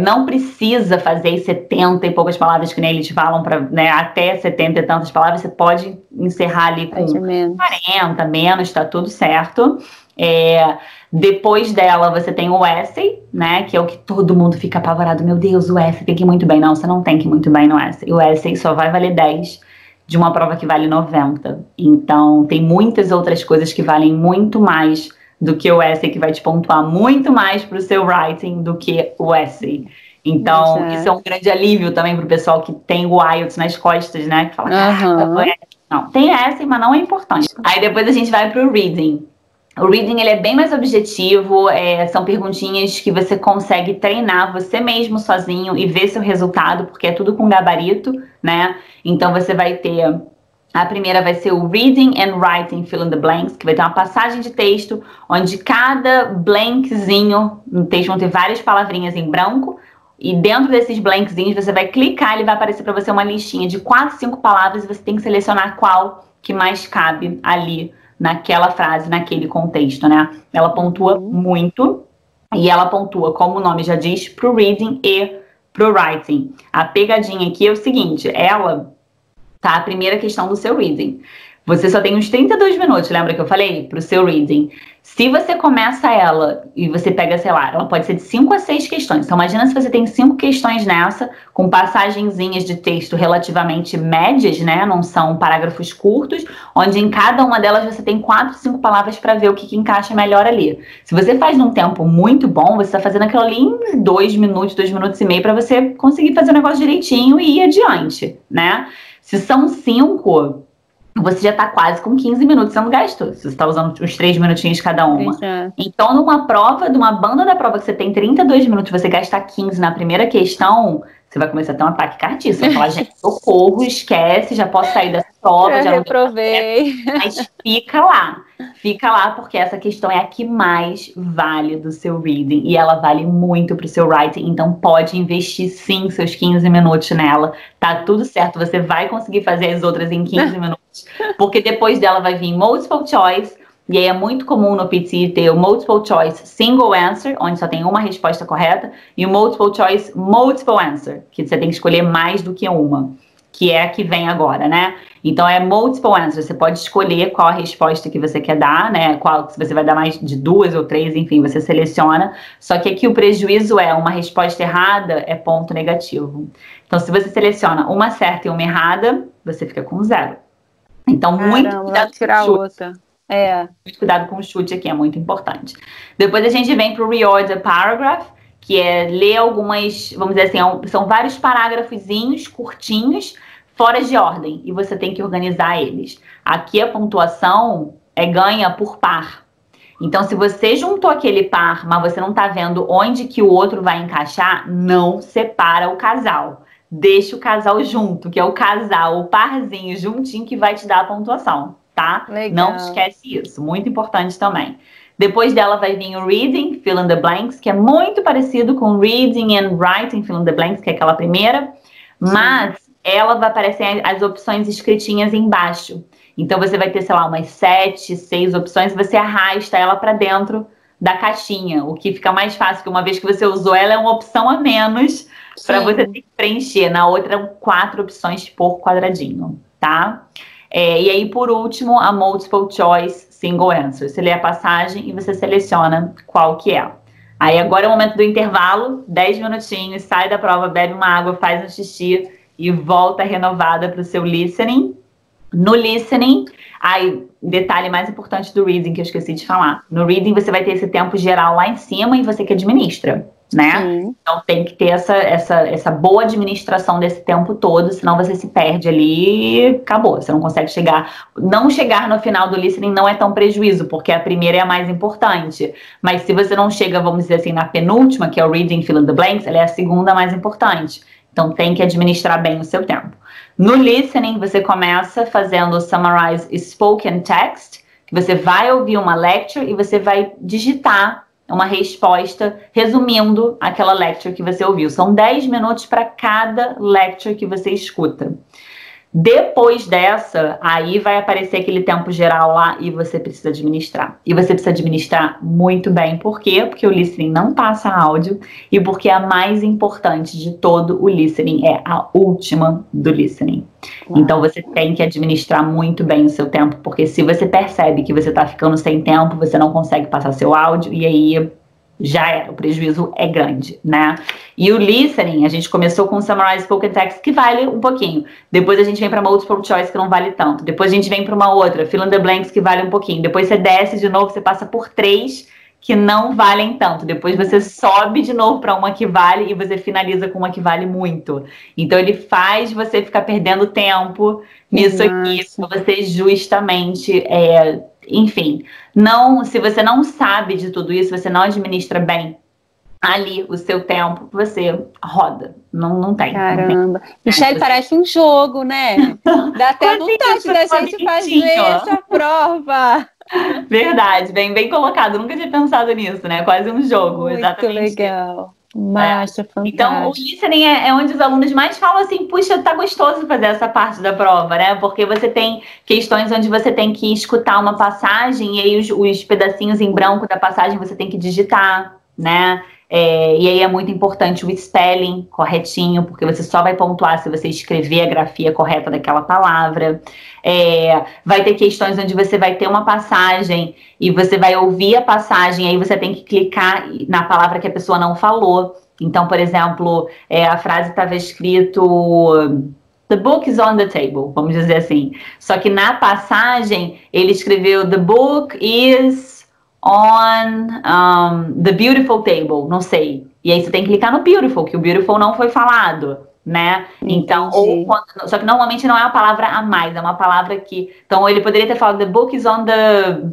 Não precisa fazer 70 e poucas palavras que nem eles falam, né, até 70 e tantas palavras, você pode encerrar ali com 40, menos, tá tudo certo. Depois dela, você tem o essay, né, que é o que todo mundo fica apavorado. Meu Deus, o essay tem que ir muito bem. Não, você não tem que ir muito bem no essay. O essay só vai valer 10 de uma prova que vale 90. Então, tem muitas outras coisas que valem muito mais do que o essay, que vai te pontuar muito mais para o seu writing do que o essay. Então, isso é um grande alívio também para o pessoal que tem o IELTS nas costas, né, que fala, não, tem essay, mas não é importante. Aí depois a gente vai para o reading. O reading, ele é bem mais objetivo, são perguntinhas que você consegue treinar você mesmo sozinho e ver seu resultado, porque é tudo com gabarito, né? Então você vai ter, a primeira vai ser o Reading and Writing Fill in the Blanks, que vai ter uma passagem de texto, onde cada blankzinho no texto vão ter várias palavrinhas em branco, e dentro desses blankzinhos você vai clicar, ele vai aparecer para você uma listinha de 4, 5 palavras, e você tem que selecionar qual que mais cabe ali, naquela frase, naquele contexto, né? Ela pontua muito, e ela pontua, como o nome já diz, pro reading e pro writing. A pegadinha aqui é o seguinte, ela tá a primeira questão do seu reading. Você só tem uns 32 minutos, lembra que eu falei? Pro seu reading. Se você começa ela e você pega, sei lá, ela pode ser de 5 a 6 questões. Então imagina se você tem 5 questões nessa, com passagenzinhas de texto relativamente médias, né? Não são parágrafos curtos, onde em cada uma delas você tem 4, 5 palavras para ver o que encaixa melhor ali. Se você faz num tempo muito bom, você está fazendo aquilo ali em 2 minutos, 2 minutos e meio, para você conseguir fazer o negócio direitinho e ir adiante, né? Se são 5... você já tá quase com 15 minutos sendo gasto. Você está usando uns 3 minutinhos cada uma. Então, numa prova, de uma banda da prova que você tem 32 minutos, você gastar 15 na primeira questão, você vai começar a ter um ataque cardíaco. Você vai falar, gente, socorro, esquece, já posso sair dessa prova. Já reprovei. Mas fica lá, porque essa questão é a que mais vale do seu reading. E ela vale muito pro seu writing, então pode investir sim seus 15 minutos nela. Tá tudo certo, você vai conseguir fazer as outras em 15 minutos. Porque depois dela vai vir multiple choice, e aí é muito comum no PT ter o multiple choice single answer, onde só tem uma resposta correta, e o multiple choice multiple answer, que você tem que escolher mais do que uma, que é a que vem agora, né? Então é multiple answer, você pode escolher qual a resposta que você quer dar, né? Qual, se você vai dar mais de 2 ou 3, enfim, você seleciona. Só que aqui o prejuízo é uma resposta errada é ponto negativo. Então se você seleciona uma certa e uma errada, você fica com 0. Então, muito cuidado com o chute. Muito cuidado com o chute aqui, é muito importante. Depois a gente vem para o Reorder Paragraph, que é ler algumas, vamos dizer assim, são vários parágrafozinhos curtinhos, fora de ordem, e você tem que organizar eles. Aqui a pontuação ganha por par. Então, se você juntou aquele par, mas você não está vendo onde que o outro vai encaixar, não separa o casal. Deixa o casal junto, que é o casal, o parzinho juntinho que vai te dar a pontuação, tá? Legal. Não esquece isso, muito importante também. Depois dela vai vir o Reading, Fill in the Blanks, que é muito parecido com Reading and Writing, Fill in the Blanks, que é aquela primeira, mas ela vai aparecer as opções escritinhas embaixo. Então você vai ter, sei lá, umas 7, 6 opções, e você arrasta ela para dentro da caixinha, o que fica mais fácil, que uma vez que você usou ela, é uma opção a menos para você ter que preencher. Na outra, 4 opções por quadradinho, tá? E aí, por último, a Multiple Choice Single Answer. Você lê a passagem e você seleciona qual que é. Aí agora é o momento do intervalo, 10 minutinhos, sai da prova, bebe uma água, faz um xixi e volta renovada para o seu listening. No listening, aí, detalhe mais importante do reading que eu esqueci de falar. No reading você vai ter esse tempo geral lá em cima e você que administra, né? Sim. Então tem que ter essa boa administração desse tempo todo, senão você se perde ali e acabou. Você não consegue chegar. Não chegar no final do listening não é tão prejuízo, porque a primeira é a mais importante. Mas se você não chega, vamos dizer assim, na penúltima, que é o reading fill in the blanks, ela é a segunda mais importante. Então tem que administrar bem o seu tempo. No listening, você começa fazendo o Summarize Spoken Text, que você vai ouvir uma lecture e você vai digitar uma resposta resumindo aquela lecture que você ouviu. São 10 minutos para cada lecture que você escuta. Depois dessa, aí vai aparecer aquele tempo geral lá e você precisa administrar. E você precisa administrar muito bem. Por quê? Porque o listening não passa áudio e porque a mais importante de todo o listening é a última do listening. Então você tem que administrar muito bem o seu tempo, porque se você percebe que você está ficando sem tempo, você não consegue passar seu áudio e aí já era, o prejuízo é grande, né? E o listening, a gente começou com o Summarize Spoken Text, que vale um pouquinho. Depois a gente vem para Multiple Choice, que não vale tanto. Depois a gente vem para uma outra, Fill in the Blanks, que vale um pouquinho. Depois você desce de novo, você passa por 3 que não valem tanto. Depois você sobe de novo para uma que vale e você finaliza com uma que vale muito. Então ele faz você ficar perdendo tempo nisso aqui, para você justamente... enfim, se você não sabe de tudo isso, você não administra bem ali o seu tempo, você roda. Não tem. Caramba. Michele, parece um jogo, né? Dá até vontade da gente fazer essa prova. Verdade, bem colocado. Nunca tinha pensado nisso, né? Quase um jogo. Muito exatamente. Legal. Massa, fantástico. Então, o listening é onde os alunos mais falam assim, puxa, tá gostoso fazer essa parte da prova, né? Porque você tem questões onde você tem que escutar uma passagem e aí os pedacinhos em branco da passagem você tem que digitar, né? E aí é muito importante o spelling corretinho, porque você só vai pontuar se você escrever a grafia correta daquela palavra. Vai ter questões onde você vai ter uma passagem e você vai ouvir a passagem, aí você tem que clicar na palavra que a pessoa não falou. Então, por exemplo, a frase estava escrito... The book is on the table, vamos dizer assim. Só que na passagem, ele escreveu The book is... on the beautiful table, não sei. E aí você tem que clicar no beautiful, que o beautiful não foi falado, né? Então, só que normalmente não é uma palavra a mais, é uma palavra que... Então, ele poderia ter falado, the book is on the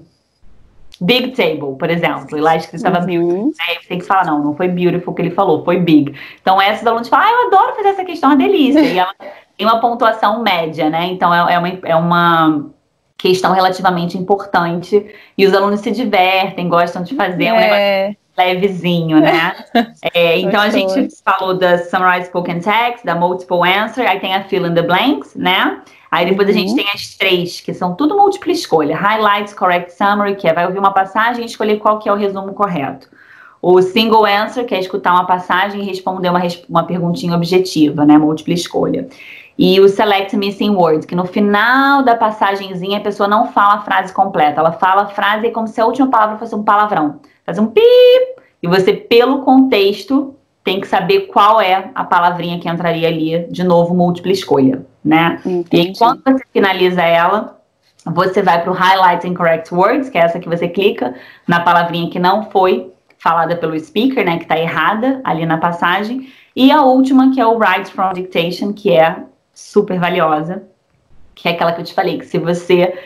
big table, por exemplo. E lá escrito estava beautiful. Aí você tem que falar, não foi beautiful que ele falou, foi big. Então, esses alunos falam, eu adoro fazer essa questão, é uma delícia. E ela tem uma pontuação média, né? Então, é uma questão relativamente importante e os alunos se divertem, gostam de fazer um negócio levezinho, né? Então a gente falou da Summarize Spoken Text, da Multiple Answer, aí tem a Fill in the Blanks, né? Aí depois a gente tem as 3, que são tudo múltipla escolha. Highlights, Correct Summary, que vai ouvir uma passagem e escolher qual que é o resumo correto. O Single Answer, que é escutar uma passagem e responder uma perguntinha objetiva, né? Múltipla escolha. E o Select Missing Words, que no final da passagenzinha a pessoa não fala a frase completa. Ela fala a frase como se a última palavra fosse um palavrão. Faz um pip. E você, pelo contexto, tem que saber qual é a palavrinha que entraria ali. De novo, múltipla escolha, né? Entendi. E quando você finaliza ela, você vai para o Highlight Incorrect Words, que é essa que você clica na palavrinha que não foi falada pelo speaker, né? Que está errada ali na passagem. E a última, que é o Write from Dictation, que é super valiosa, que é aquela que eu te falei, que se você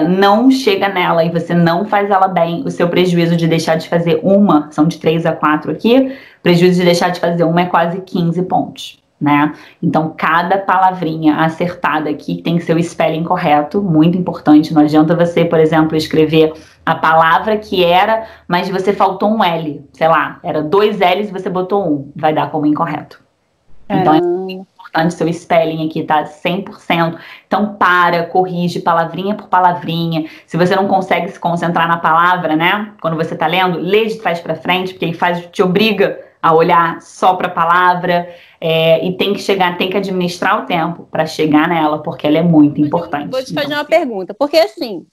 não chega nela e você não faz ela bem, o seu prejuízo de deixar de fazer uma, são de 3 a 4 aqui, o prejuízo de deixar de fazer uma é quase 15 pontos, né? Então, cada palavrinha acertada aqui tem que ser o spelling correto, muito importante, não adianta você, por exemplo, escrever a palavra que era, mas você faltou um L, sei lá, era 2 L's e você botou 1, vai dar como incorreto. Então, é muito importante seu spelling aqui, tá? 100%. Então, corrige palavrinha por palavrinha. Se você não consegue se concentrar na palavra, né? Quando você tá lendo, lê de trás pra frente, porque ele te obriga a olhar só pra palavra. E tem que administrar o tempo pra chegar nela, porque ela é muito importante. Vou te fazer uma pergunta, porque assim,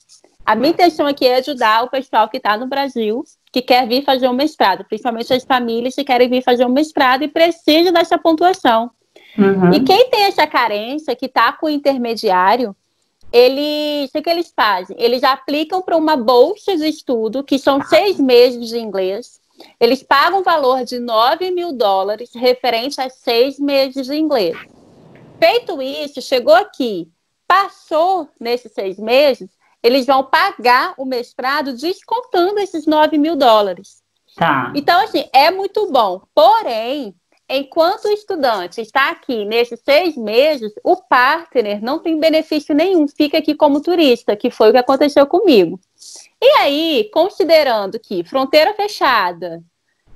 a minha intenção aqui é ajudar o pessoal que tá no Brasil, que quer vir fazer um mestrado, principalmente as famílias que querem vir fazer um mestrado e precisam dessa pontuação. E quem tem essa carência, que está com o intermediário, o que eles fazem? Eles aplicam para uma bolsa de estudo, que são 6 meses de inglês. Eles pagam um valor de $9.000 referente a 6 meses de inglês. Feito isso, chegou aqui, passou nesses 6 meses, eles vão pagar o mestrado descontando esses $9.000. Tá. Então, assim, é muito bom. Porém, enquanto o estudante está aqui nesses 6 meses, o partner não tem benefício nenhum, fica aqui como turista, que foi o que aconteceu comigo. E aí, considerando que fronteira fechada,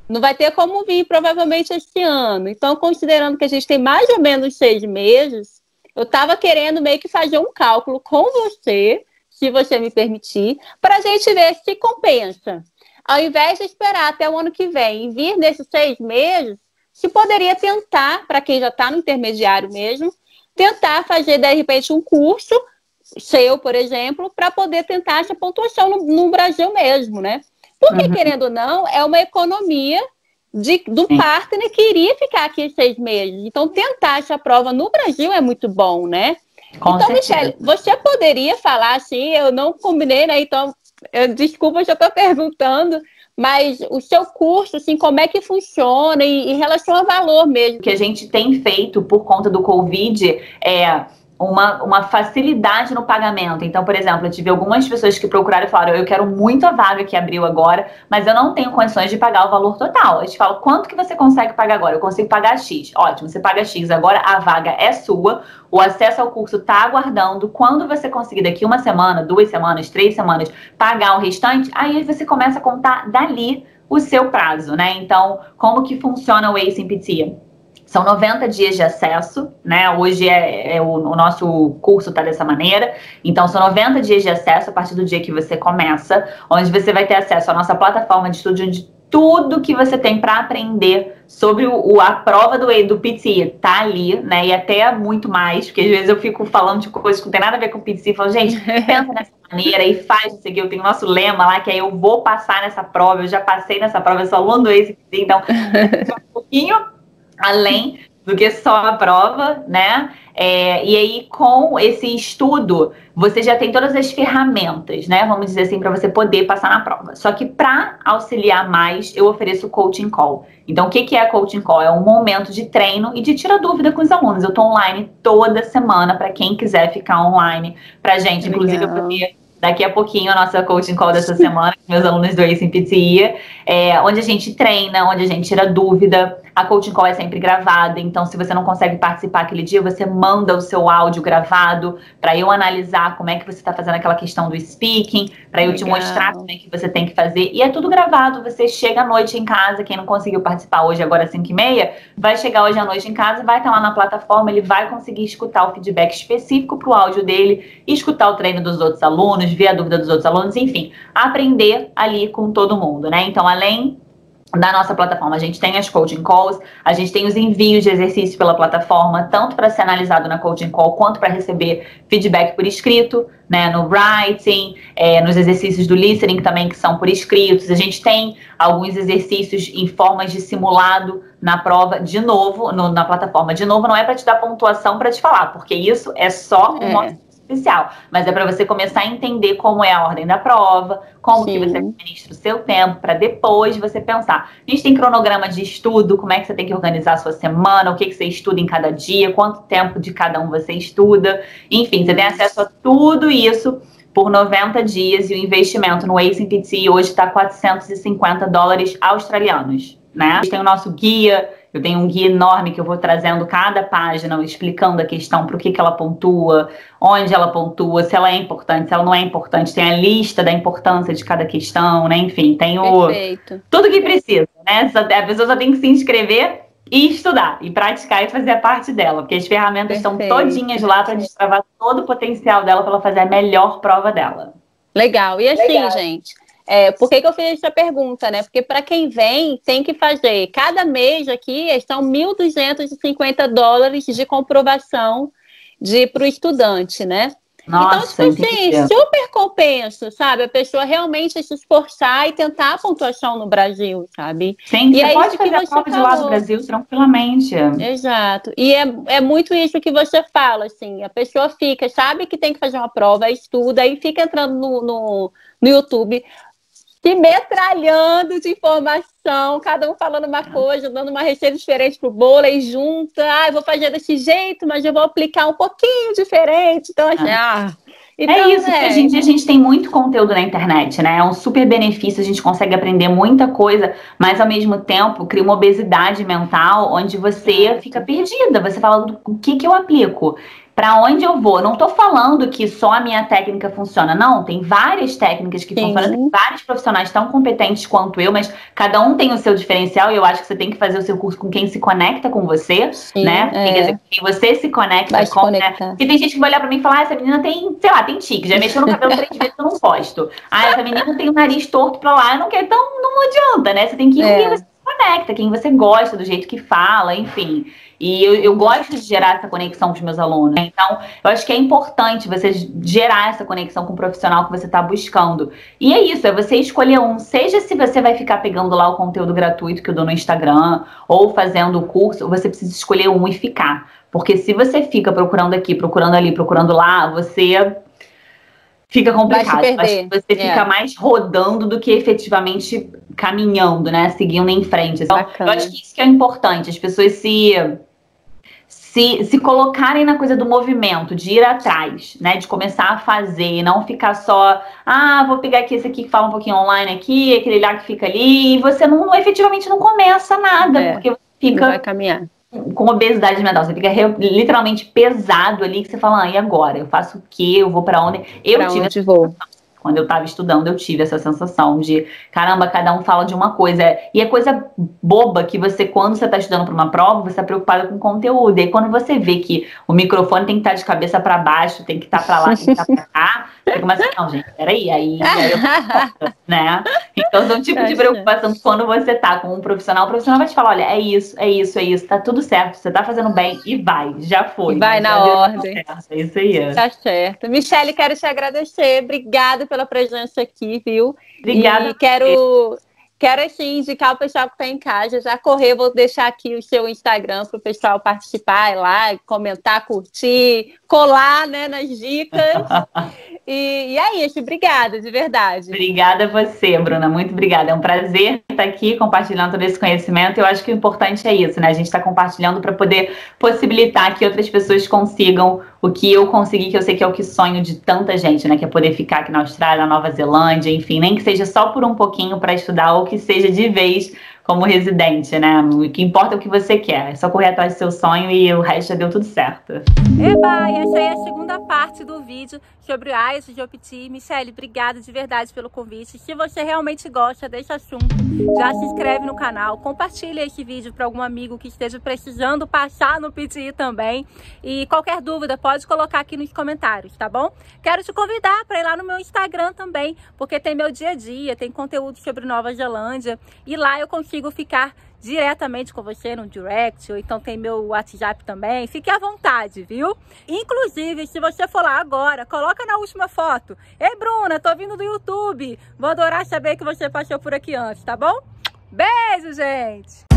não vai ter como vir provavelmente este ano, então considerando que a gente tem mais ou menos 6 meses, eu estava querendo meio que fazer um cálculo com você, se você me permitir, para a gente ver se compensa. Ao invés de esperar até o ano que vem e vir nesses 6 meses, se poderia tentar, para quem já está no intermediário mesmo, tentar fazer, de repente, um curso seu, por exemplo, para poder tentar essa pontuação no Brasil mesmo, né? Porque, querendo ou não, é uma economia do partner que iria ficar aqui 6 meses. Então, tentar essa prova no Brasil é muito bom, né? Com então, certeza. Michele, você poderia falar assim, eu não combinei, né? Então, desculpa, eu já estou perguntando, mas o seu curso, assim, como é que funciona e em relação ao valor mesmo? O que a gente tem feito por conta do Covid é uma facilidade no pagamento. Então, por exemplo, eu tive algumas pessoas que procuraram e falaram, eu quero muito a vaga que abriu agora, mas eu não tenho condições de pagar o valor total. A gente fala, quanto que você consegue pagar agora? Eu consigo pagar X. Ótimo, você paga X, agora a vaga é sua, o acesso ao curso está aguardando. Quando você conseguir daqui 1 semana, 2 semanas, 3 semanas, pagar o restante, aí você começa a contar dali o seu prazo, né? Então, como que funciona o Ace PT? São 90 dias de acesso, né? Hoje o nosso curso tá dessa maneira. Então, são 90 dias de acesso a partir do dia que você começa, onde você vai ter acesso à nossa plataforma de estudo, onde tudo que você tem para aprender sobre a prova do PT tá ali, né? E até muito mais, porque às vezes eu fico falando de coisas que não tem nada a ver com o PT e falo, gente, pensa nessa maneira e faz isso aqui. Eu tenho o nosso lema lá, que é eu vou passar nessa prova, eu já passei nessa prova, eu sou aluno do ACE PT, então um pouquinho além do que só a prova, né? E aí, com esse estudo, você já tem todas as ferramentas, né? Vamos dizer assim, para você poder passar na prova. Só que para auxiliar mais, eu ofereço o Coaching Call. Então, o que é a Coaching Call? É um momento de treino e de tirar dúvida com os alunos. Eu tô online toda semana, para quem quiser ficar online pra gente. Inclusive, eu vou ter daqui a pouquinho a nossa Coaching Call dessa semana, com meus alunos do Ace PT, onde a gente treina, onde a gente tira dúvida. A Coaching Call é sempre gravada, então se você não consegue participar aquele dia, você manda o seu áudio gravado para eu analisar como é que você está fazendo aquela questão do speaking, para eu te mostrar como é que você tem que fazer. E é tudo gravado, você chega à noite em casa, quem não conseguiu participar hoje, agora às 5h30, vai chegar hoje à noite em casa, vai estar lá na plataforma, ele vai conseguir escutar o feedback específico para o áudio dele, escutar o treino dos outros alunos, ver a dúvida dos outros alunos, enfim, aprender ali com todo mundo, né? Então, além da nossa plataforma, a gente tem as coaching calls, a gente tem os envios de exercícios pela plataforma, tanto para ser analisado na coaching call, quanto para receber feedback por escrito, né, no writing, nos exercícios do listening também, que são por escritos. A gente tem alguns exercícios em formas de simulado na prova, de novo, na plataforma. De novo, não é para te dar pontuação para te falar, porque isso é só o nosso especial, mas é para você começar a entender como é a ordem da prova, como que você administra o seu tempo, para depois você pensar. A gente tem cronograma de estudo, como é que você tem que organizar a sua semana, o que você estuda em cada dia, quanto tempo de cada um você estuda, enfim, você tem acesso a tudo isso por 90 dias e o investimento no Ace PT hoje está $450 australianos, né? A gente tem o nosso guia. Eu tenho um guia enorme que eu vou trazendo cada página, explicando a questão, para o que ela pontua, onde ela pontua, se ela é importante, se ela não é importante. Tem a lista da importância de cada questão, né? Enfim, tem tudo que precisa, né? A pessoa só tem que se inscrever e estudar, e praticar e fazer a parte dela, porque as ferramentas estão todinhas lá para destravar todo o potencial dela para ela fazer a melhor prova dela. Legal. E assim, gente... por que eu fiz essa pergunta, né? Porque para quem vem, tem que fazer. Cada mês aqui são $1.250 de comprovação para o estudante, né? Nossa, então, tipo assim, super compensa, sabe? A pessoa realmente se esforçar e tentar a pontuação no Brasil, sabe? Sim, e você pode fazer a prova de lá do Brasil tranquilamente. Exato. E é muito isso que você fala, assim. A pessoa fica, sabe que tem que fazer uma prova, estuda, e fica entrando no YouTube, se metralhando de informação, cada um falando uma coisa, dando uma receita diferente pro bolo, e junta, eu vou fazer desse jeito, mas eu vou aplicar um pouquinho diferente, então assim, então, isso, porque hoje em dia a gente tem muito conteúdo na internet, né? É um super benefício, a gente consegue aprender muita coisa, mas ao mesmo tempo cria uma obesidade mental, onde você fica perdida, você fala, o que eu aplico? para onde eu vou. Não tô falando que só a minha técnica funciona, não. Tem várias técnicas que funcionam, tem vários profissionais tão competentes quanto eu, mas cada um tem o seu diferencial e eu acho que você tem que fazer o seu curso com quem se conecta com você, né? Quem você se conecta com, né? E tem gente que vai olhar pra mim e falar, essa menina tem, sei lá, tem tique, já mexeu no cabelo 3 vezes, eu não gosto. Essa menina tem o nariz torto pra lá, eu não quero, então não adianta, né? Você tem que ir com quem você se conecta, quem você gosta, do jeito que fala, enfim. E eu gosto de gerar essa conexão com os meus alunos. Então, eu acho que é importante você gerar essa conexão com o profissional que você está buscando. E é isso, é você escolher um. Seja se você vai ficar pegando lá o conteúdo gratuito que eu dou no Instagram, ou fazendo o curso, você precisa escolher um e ficar. Porque se você fica procurando aqui, procurando ali, procurando lá, você fica complicado. Acho que você fica mais rodando do que efetivamente caminhando, né? Seguindo em frente. Então, eu acho que isso que é importante. As pessoas se colocarem na coisa do movimento, de ir atrás, né? De começar a fazer, não ficar só, vou pegar aqui esse aqui que fala um pouquinho online aqui, aquele lá que fica ali, e você efetivamente não começa nada, porque você fica... Não vai caminhar. Com obesidade mental, você fica literalmente pesado ali, que você fala, e agora? Eu faço o quê? Eu vou pra onde? Onde vou? Quando eu tava estudando, eu tive essa sensação de, caramba, cada um fala de uma coisa. E é coisa boba que você, quando você tá estudando pra uma prova, você tá preocupada com o conteúdo. E aí, quando você vê que o microfone tem que estar de cabeça pra baixo, tem que estar pra lá, tem que estar pra cá, você começa, não, gente, peraí, aí eu né? Então, são um tipo de preocupação que quando você tá com um profissional, o profissional vai te falar, olha, é isso, tá tudo certo, você tá fazendo bem, e vai, já foi. E vai na ordem. É isso aí. Tá certo. Michele, quero te agradecer, obrigada pela presença aqui, viu? Obrigada. E quero assim, indicar o pessoal que está em casa, já correr, vou deixar aqui o seu Instagram para o pessoal participar lá, comentar, curtir, colar, né, nas dicas. E é isso, obrigada, de verdade. Obrigada a você, Bruna, muito obrigada. É um prazer estar aqui compartilhando todo esse conhecimento. Eu acho que o importante é isso, né? A gente está compartilhando para poder possibilitar que outras pessoas consigam o que eu consegui, que eu sei que é o que sonho de tanta gente, né? Que é poder ficar aqui na Austrália, na Nova Zelândia, enfim, nem que seja só por um pouquinho para estudar ou que seja de vez como residente, né? O que importa é o que você quer. É só correr atrás do seu sonho e o resto já deu tudo certo. Eba, e essa aí é a segunda parte do vídeo sobre o IELTS de OPT. Michele, obrigada de verdade pelo convite. Se você realmente gosta desse assunto, já se inscreve no canal, compartilha esse vídeo para algum amigo que esteja precisando passar no PTE também. E qualquer dúvida, pode colocar aqui nos comentários, tá bom? Quero te convidar para ir lá no meu Instagram também, porque tem meu dia a dia, tem conteúdo sobre Nova Zelândia. E lá eu consigo ficar diretamente com você no direct, ou então tem meu WhatsApp também. Fique à vontade, viu? Inclusive, se você for lá agora, coloca na última foto: ei, Bruna, tô vindo do YouTube. Vou adorar saber que você passou por aqui antes, tá bom? Beijo, gente!